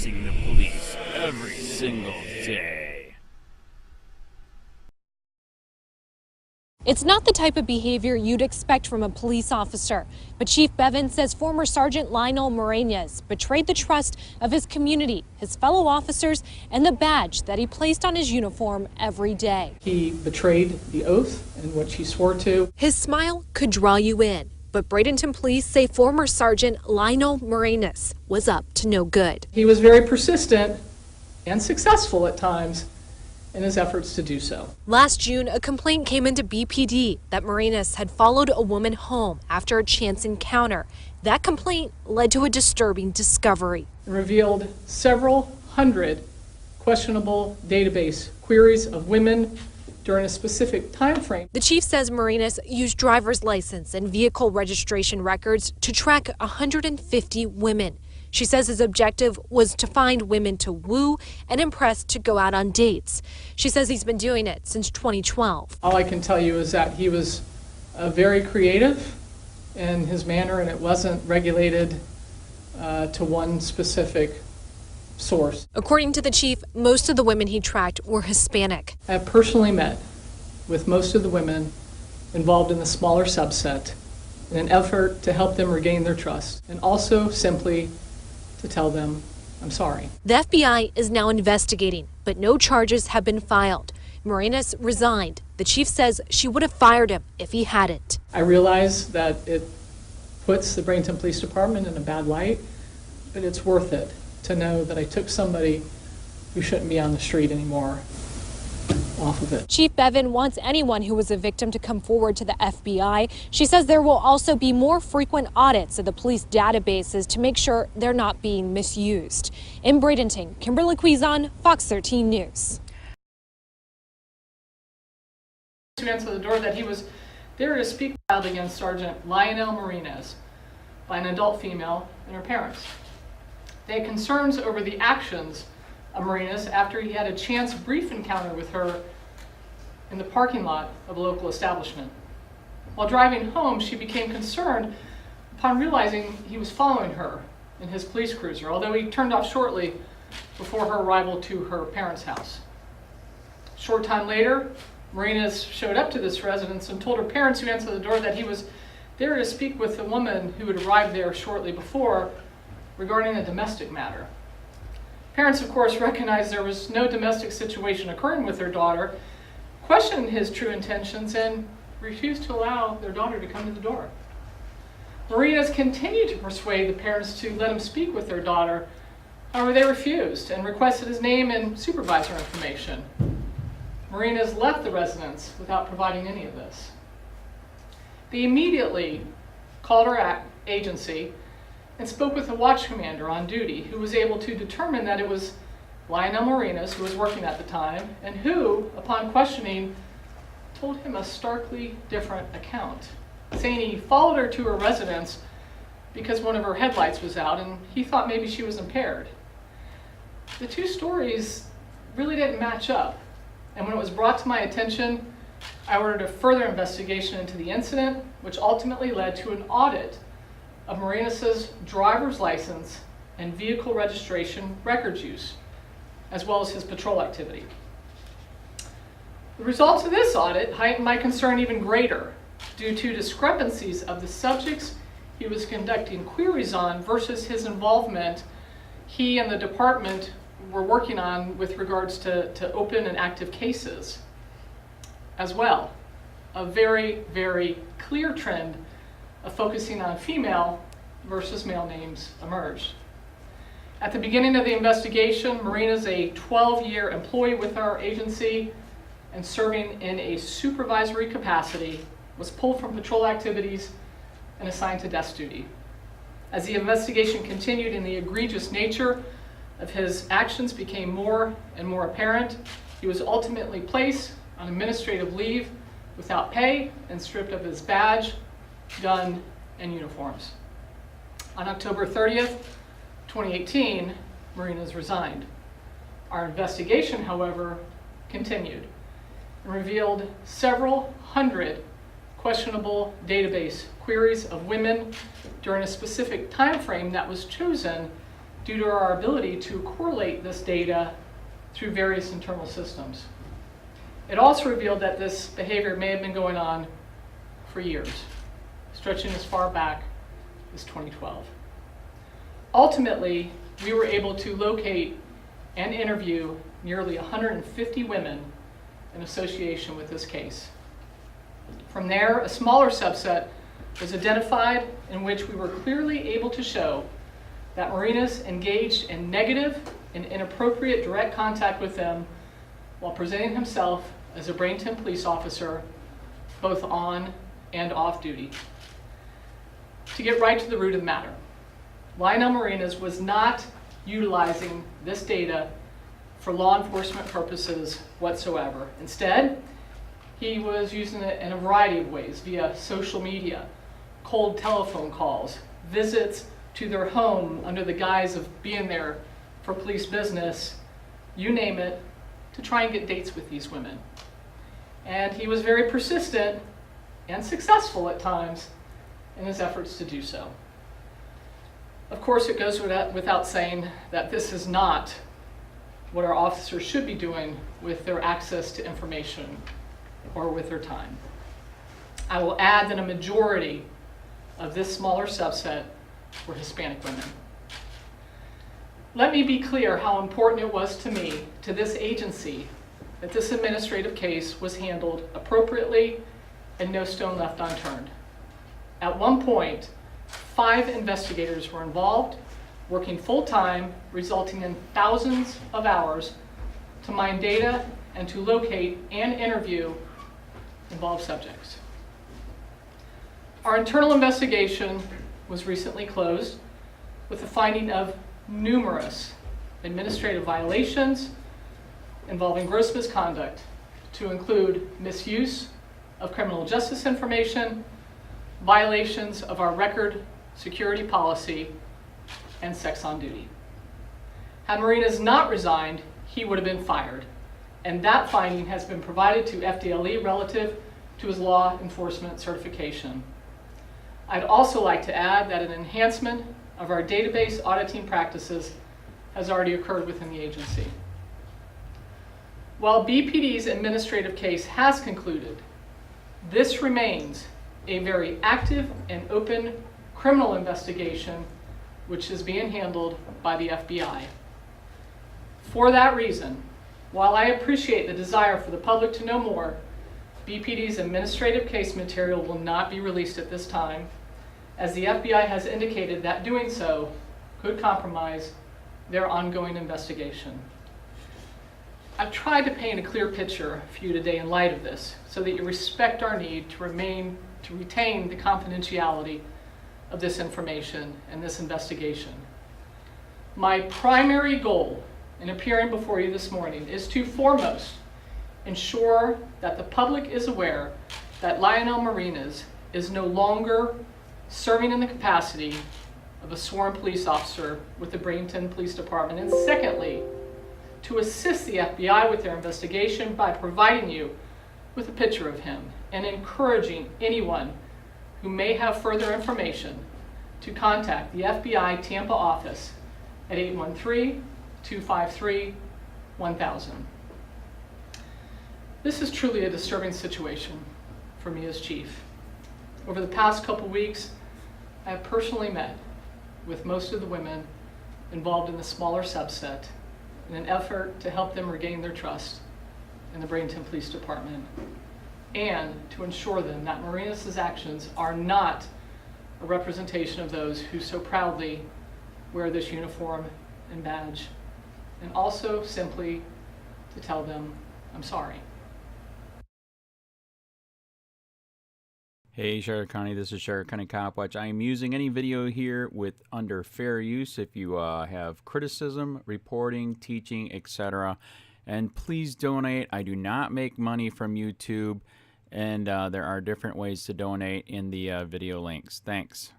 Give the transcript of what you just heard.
facing the police every single day. It's not the type of behavior you'd expect from a police officer, but Chief Bevan says former Sergeant Leonel Morenas betrayed the trust of his community, his fellow officers, and the badge that he placed on his uniform every day. He betrayed the oath in which he swore to. His smile could draw you in, but Bradenton police say former Sergeant Leonel Morenas was up to no good. He was very persistent and successful at times in his efforts to do so. Last June, a complaint came into BPD that Morenas had followed a woman home after a chance encounter. That complaint led to a disturbing discovery. It revealed several hundred questionable database queries of women during a specific time frame. The chief says Morenas used driver's license and vehicle registration records to track 150 women. She says his objective was to find women to woo and impress to go out on dates. She says he's been doing it since 2012. All I can tell you is that he was very creative in his manner, and it wasn't regulated to one specific source. According to the chief, most of the women he tracked were Hispanic. I have personally met with most of the women involved in the smaller subset in an effort to help them regain their trust, and also simply to tell them, I'm sorry. The FBI is now investigating, but no charges have been filed. Morenas resigned. The chief says she would have fired him if he hadn't. I realize that it puts the Bradenton Police Department in a bad light, but it's worth it to know that I took somebody who shouldn't be on the street anymore off of it. Chief Bevan wants anyone who was a victim to come forward to the FBI. She says there will also be more frequent audits of the police databases to make sure they're not being misused. In Bradenton, Kimberly Quizon, Fox 13 News. To answer the door that he was there to speak out against Sergeant Leonel Morenas by an adult female and her parents. They had concerns over the actions of Morenas after he had a chance brief encounter with her in the parking lot of a local establishment. While driving home, she became concerned upon realizing he was following her in his police cruiser, although he turned off shortly before her arrival to her parents' house. A short time later, Morenas showed up to this residence and told her parents who answered the door that he was there to speak with the woman who had arrived there shortly before regarding a domestic matter. Parents, of course, recognized there was no domestic situation occurring with their daughter, questioned his true intentions, and refused to allow their daughter to come to the door. Morenas continued to persuade the parents to let him speak with their daughter. However, they refused and requested his name and supervisor information. Morenas left the residence without providing any of this. They immediately called our agency and spoke with the watch commander on duty, who was able to determine that it was Leonel Morenas, who was working at the time, and who, upon questioning, told him a starkly different account, saying he followed her to her residence because one of her headlights was out and he thought maybe she was impaired. The two stories really didn't match up, and when it was brought to my attention, I ordered a further investigation into the incident, which ultimately led to an audit of Morenas's driver's license and vehicle registration records use, as well as his patrol activity. The results of this audit heightened my concern even greater due to discrepancies of the subjects he was conducting queries on versus his involvement he and the department were working on with regards to open and active cases as well. A very, very clear trend of focusing on female versus male names emerged. At the beginning of the investigation, Morenas, a 12-year employee with our agency and serving in a supervisory capacity, was pulled from patrol activities and assigned to desk duty. As the investigation continued and the egregious nature of his actions became more and more apparent, he was ultimately placed on administrative leave without pay and stripped of his badge, gun, and uniforms. On October 30th, 2018, Morenas resigned. Our investigation, however, continued and revealed several hundred questionable database queries of women during a specific time frame that was chosen due to our ability to correlate this data through various internal systems. It also revealed that this behavior may have been going on for years, stretching as far back as 2012. Ultimately, we were able to locate and interview nearly 150 women in association with this case. From there, a smaller subset was identified in which we were clearly able to show that Marinas engaged in negative and inappropriate direct contact with them while presenting himself as a Bradenton police officer, both on and off duty. To get right to the root of the matter, Leonel Marinas was not utilizing this data for law enforcement purposes whatsoever. Instead, he was using it in a variety of ways via social media, cold telephone calls, visits to their home under the guise of being there for police business, you name it, to try and get dates with these women. And he was very persistent and successful at times in his efforts to do so. Of course, it goes without saying that this is not what our officers should be doing with their access to information or with their time. I will add that a majority of this smaller subset were Hispanic women. Let me be clear how important it was to me, to this agency, that this administrative case was handled appropriately and no stone left unturned. At one point, 5 investigators were involved, working full-time, resulting in thousands of hours to mine data and to locate and interview involved subjects. Our internal investigation was recently closed with the finding of numerous administrative violations involving gross misconduct, to include misuse of criminal justice information, violations of our record security policy, and sex on duty. Had Marinas not resigned, he would have been fired, and that finding has been provided to FDLE relative to his law enforcement certification. I'd also like to add that an enhancement of our database auditing practices has already occurred within the agency. While BPD's administrative case has concluded, this remains a very active and open criminal investigation which is being handled by the FBI. For that reason, while I appreciate the desire for the public to know more, BPD's administrative case material will not be released at this time, as the FBI has indicated that doing so could compromise their ongoing investigation. I've tried to paint a clear picture for you today in light of this, so that you respect our need to retain the confidentiality of this information and this investigation. My primary goal in appearing before you this morning is to foremost ensure that the public is aware that Leonel Marinas is no longer serving in the capacity of a sworn police officer with the Bradenton Police Department, and secondly, to assist the FBI with their investigation by providing you with a picture of him and encouraging anyone who may have further information to contact the FBI Tampa office at 813-253-1000. This is truly a disturbing situation for me as chief. Over the past couple weeks, I have personally met with most of the women involved in the smaller subset in an effort to help them regain their trust in the Bradenton Police Department and to ensure them that Marinas' actions are not a representation of those who so proudly wear this uniform and badge, and also simply to tell them, I'm sorry. Hey Charlotte County, this is Charlotte County COPWATCH. I am using any video here with under fair use if you have criticism, reporting, teaching, etc. And please donate. I do not make money from YouTube, and there are different ways to donate in the video links. Thanks.